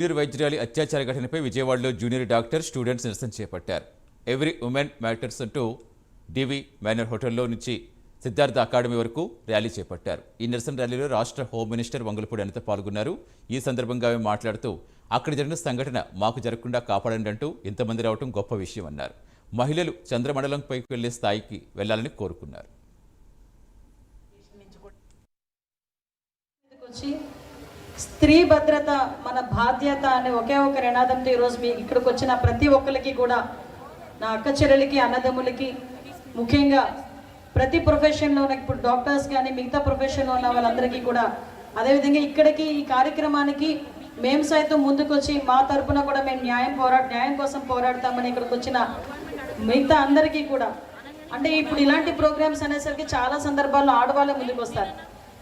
Junior వైద్యురాలి అత్యాచార ఘటనపై విజయవాడలో జూనియర్ డాక్టర్ స్టూడెంట్స్ నిరసన చేపట్టారు. ఎవ్రీ ఉమెన్ మ్యాటర్స్ అంటూ డివి మైనర్ హోటల్లో నుంచి సిద్ధార్థ అకాడమీ వరకు ర్యాలీ చేపట్టారు. ఈ నిరసన ర్యాలీలో రాష్ట్ర హోమ్ మినిస్టర్ వంగలపూడి అనిత పాల్గొన్నారు. ఈ సందర్భంగా ఆమె మాట్లాడుతూ అక్కడ జరిగిన సంఘటన మాకు జరగకుండా కాపాడండి అంటూ ఇంతమంది రావడం గొప్ప విషయం అన్నారు. మహిళలు చంద్రమండలంపైకి వెళ్లే స్థాయికి వెళ్లాలని కోరుకున్నారు. స్త్రీ భద్రత మన బాధ్యత అనే ఒకే ఒక నినాదంతో ఈరోజు మీ ఇక్కడికి వచ్చిన ప్రతి ఒక్కరికి కూడా, నా అక్క చెల్లెలకి, అన్నదమ్ములకి, ముఖ్యంగా ప్రతి ప్రొఫెషన్లో ఉన్న ఇప్పుడు డాక్టర్స్ కానీ మిగతా ప్రొఫెషన్లో ఉన్న వాళ్ళందరికీ కూడా, అదేవిధంగా ఇక్కడికి ఈ కార్యక్రమానికి మేము సైతం ముందుకొచ్చి మా తరఫున కూడా మేము న్యాయం కోసం పోరాడతామని ఇక్కడికి వచ్చిన మిగతా అందరికీ కూడా, అంటే ఇప్పుడు ఇలాంటి ప్రోగ్రామ్స్ అనేసరికి చాలా సందర్భాల్లో ఆడవాళ్ళే ముందుకు వస్తారు,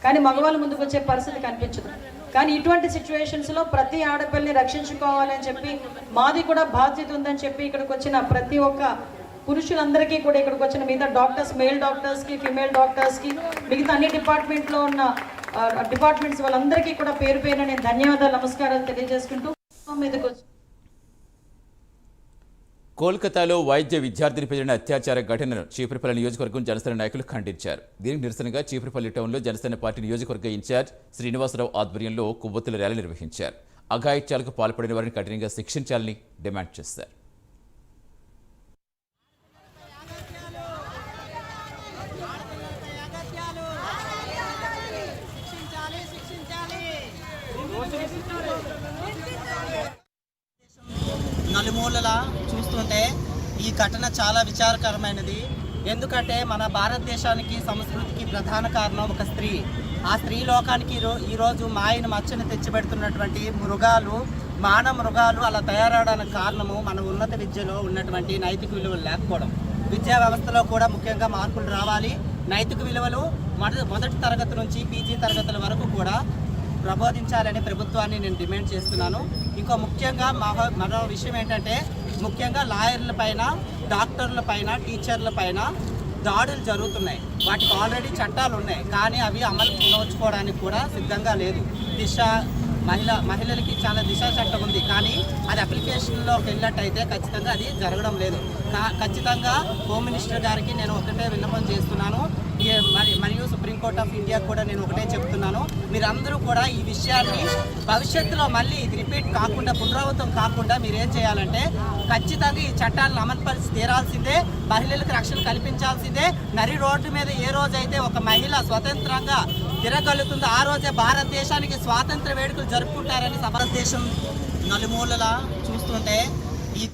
కానీ మగవాళ్ళు ముందుకు వచ్చే పరిస్థితి కనిపించదు. కానీ ఇటువంటి సిచ్యువేషన్స్లో ప్రతి ఆడపిల్లని రక్షించుకోవాలని చెప్పి మాది కూడా బాధ్యత ఉందని చెప్పి ఇక్కడికి వచ్చిన ప్రతి ఒక్క పురుషులందరికీ కూడా, ఇక్కడికి వచ్చిన మిగతా డాక్టర్స్, మేల్ డాక్టర్స్కి, ఫిమేల్ డాక్టర్స్కి, మిగతా అన్ని డిపార్ట్మెంట్లో ఉన్న డిపార్ట్మెంట్స్ వాళ్ళందరికీ కూడా పేరు పేరున నేను ధన్యవాదాలు, నమస్కారాలు తెలియజేసుకుంటూ మీదకి వచ్చి కోల్కతాలో వైద్య విద్యార్థినిపై జరిగిన అత్యాచార ఘటనను చీపురుపల్లి నియోజకవర్గం జనసేన నాయకులు ఖండించారు. దీనికి నిరసనగా చీపురుపల్లి టౌన్లో జనసేన పార్టీ నియోజకవర్గ ఇన్ఛార్జ్ శ్రీనివాసరావు ఆధ్వర్యంలో కొవ్వొత్తుల ర్యాలీ నిర్వహించారు. అఘాయిత్యాలకు పాల్పడిన వారిని కఠినంగా శిక్షించాలని డిమాండ్ చేశారు. నలుమూలలా చూస్తుంటే ఈ ఘటన చాలా విచారకరమైనది. ఎందుకంటే మన భారతదేశానికి, సంస్కృతికి ప్రధాన కారణం ఒక స్త్రీ. ఆ స్త్రీ లోకానికి ఈరోజు మాయను మచ్చని తెచ్చిపెడుతున్నటువంటి మానవ మృగాలు అలా తయారవడానికి కారణము మన ఉన్నత విద్యలో ఉన్నటువంటి నైతిక విలువలు లేకపోవడం. విద్యా వ్యవస్థలో కూడా ముఖ్యంగా మార్పులు రావాలి. నైతిక విలువలు మొదటి తరగతి నుంచి పీజీ తరగతుల వరకు కూడా ప్రబోధించాలని ప్రభుత్వాన్ని నేను డిమాండ్ చేస్తున్నాను. ఇంకో ముఖ్యంగా మరో విషయం ఏంటంటే, ముఖ్యంగా లాయర్ల పైన, డాక్టర్ల పైన, టీచర్ల పైన దాడులు జరుగుతున్నాయి. వాటికి ఆల్రెడీ చట్టాలు ఉన్నాయి, కానీ అవి అమలు నోచుకోవడానికి కూడా సిద్ధంగా లేదు. మహిళలకి చాలా దిశ చట్టం ఉంది, కానీ అది అప్లికేషన్లోకి వెళ్ళినట్టయితే ఖచ్చితంగా అది జరగడం లేదు. ఖచ్చితంగా హోమ్ మినిస్టర్ గారికి నేను ఒకటే విన్నపం చేస్తున్నాను, మరియు సుప్రీంకోర్ట్ ఆఫ్ ఇండియా కూడా నేను ఒకటే చెప్తున్నాను, మీరందరూ కూడా ఈ విషయాన్ని భవిష్యత్తులో మళ్ళీ ఇది రిపీట్ కాకుండా, పునరావృతం కాకుండా మీరేం చేయాలంటే ఖచ్చితంగా ఈ చట్టాలను అమలుపరిచి తీరాల్సిందే, మహిళలకు రక్షణ కల్పించాల్సిందే. నరి రోడ్డు మీద ఏ రోజైతే ఒక మహిళ స్వతంత్రంగా తిరగలుగుతుందో ఆ రోజే భారతదేశానికి స్వాతంత్ర వేడుకలు జరుపుకుంటారని భారతదేశం నలుమూలలా చూస్తుంటే ఈ